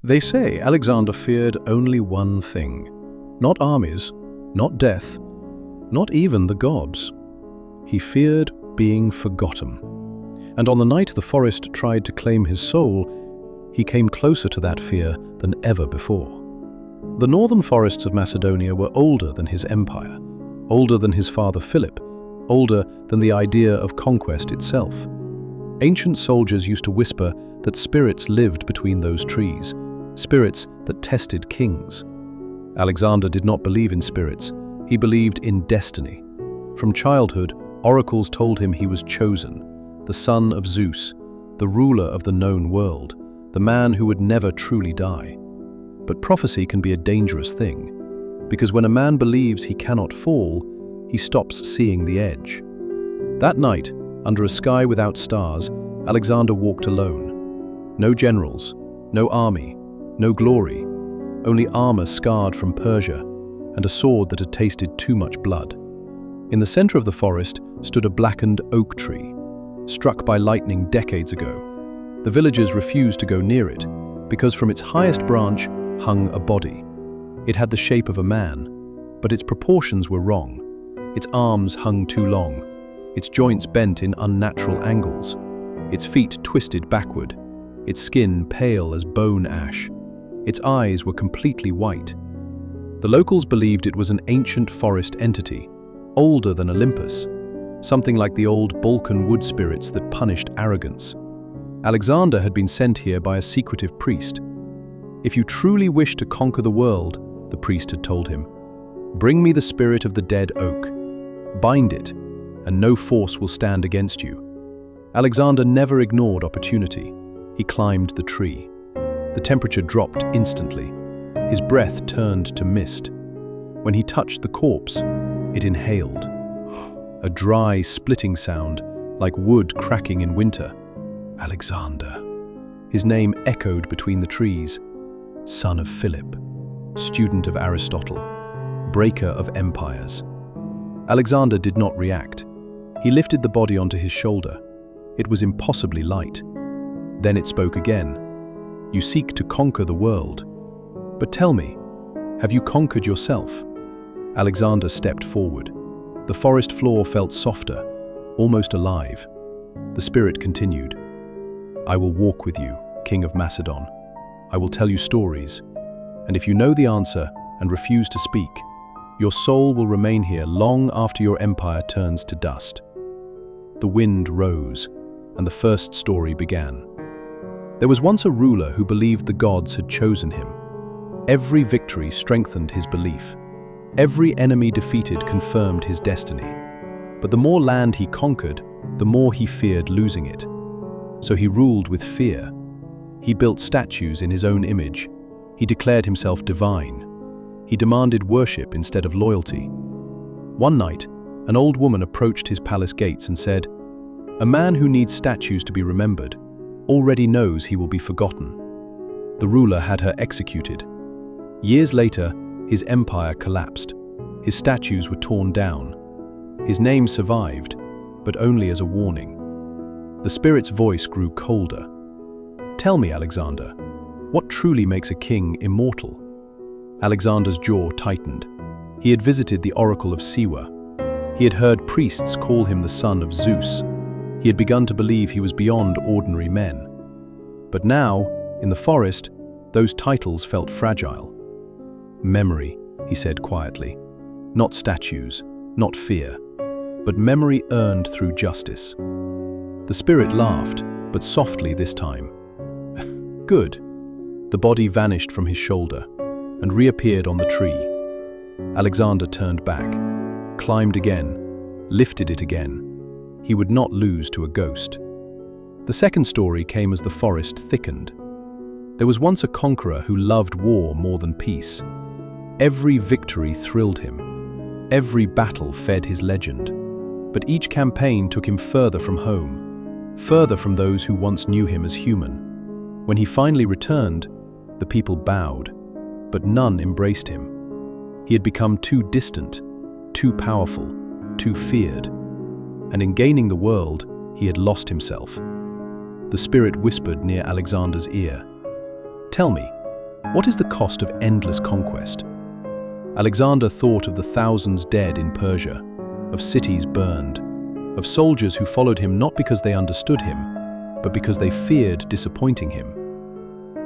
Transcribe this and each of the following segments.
They say Alexander feared only one thing. Not armies, not death, not even the gods. He feared being forgotten. And on the night the forest tried to claim his soul, he came closer to that fear than ever before. The northern forests of Macedonia were older than his empire, older than his father Philip, older than the idea of conquest itself. Ancient soldiers used to whisper that spirits lived between those trees, spirits that tested kings. Alexander did not believe in spirits, he believed in destiny. From childhood, oracles told him he was chosen, the son of Zeus, the ruler of the known world, the man who would never truly die. But prophecy can be a dangerous thing, because when a man believes he cannot fall, he stops seeing the edge. That night, under a sky without stars, Alexander walked alone. No generals, no army, no glory, only armor scarred from Persia and a sword that had tasted too much blood. In the center of the forest stood a blackened oak tree, struck by lightning decades ago. The villagers refused to go near it because from its highest branch hung a body. It had the shape of a man, but its proportions were wrong. Its arms hung too long, its joints bent in unnatural angles, its feet twisted backward, its skin pale as bone ash. Its eyes were completely white. The locals believed it was an ancient forest entity, older than Olympus, something like the old Balkan wood spirits that punished arrogance. Alexander had been sent here by a secretive priest. "If you truly wish to conquer the world," the priest had told him, "bring me the spirit of the dead oak. Bind it, and no force will stand against you." Alexander never ignored opportunity. He climbed the tree. The temperature dropped instantly. His breath turned to mist. When he touched the corpse, it inhaled. A dry, splitting sound, like wood cracking in winter. Alexander. His name echoed between the trees. Son of Philip, student of Aristotle, breaker of empires. Alexander did not react. He lifted the body onto his shoulder. It was impossibly light. Then it spoke again. "You seek to conquer the world. But tell me, have you conquered yourself?" Alexander stepped forward. The forest floor felt softer, almost alive. The spirit continued. "I will walk with you, King of Macedon. I will tell you stories. And if you know the answer and refuse to speak, your soul will remain here long after your empire turns to dust." The wind rose, and the first story began. There was once a ruler who believed the gods had chosen him. Every victory strengthened his belief. Every enemy defeated confirmed his destiny. But the more land he conquered, the more he feared losing it. So he ruled with fear. He built statues in his own image. He declared himself divine. He demanded worship instead of loyalty. One night, an old woman approached his palace gates and said, "A man who needs statues to be remembered already knows he will be forgotten." The ruler had her executed. Years later, his empire collapsed. His statues were torn down. His name survived, but only as a warning. The spirit's voice grew colder. "Tell me, Alexander, what truly makes a king immortal?" Alexander's jaw tightened. He had visited the oracle of Siwa. He had heard priests call him the son of Zeus. He had begun to believe he was beyond ordinary men. But now, in the forest, those titles felt fragile. "Memory," he said quietly. "Not statues, not fear, but memory earned through justice." The spirit laughed, but softly this time. "Good." The body vanished from his shoulder and reappeared on the tree. Alexander turned back, climbed again, lifted it again. He would not lose to a ghost. The second story came as the forest thickened. There was once a conqueror who loved war more than peace. Every victory thrilled him. Every battle fed his legend. But each campaign took him further from home, further from those who once knew him as human. When he finally returned, the people bowed, but none embraced him. He had become too distant, too powerful, too feared. And in gaining the world, he had lost himself. The spirit whispered near Alexander's ear, "Tell me, What is the cost of endless conquest? Alexander thought of the thousands dead in Persia, of cities burned, of soldiers who followed him not because they understood him, but because they feared disappointing him.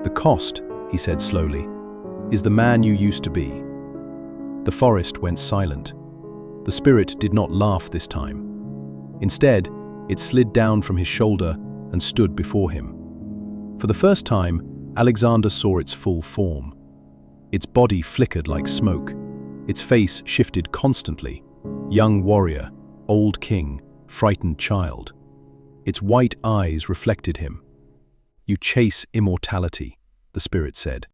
The cost, he said slowly, is the man you used to be. The forest went silent. The spirit did not laugh this time. Instead, it slid down from his shoulder and stood before him. For the first time, Alexander saw its full form. Its body flickered like smoke. Its face shifted constantly. Young warrior, old king, frightened child. Its white eyes reflected him. "You chase immortality," the spirit said.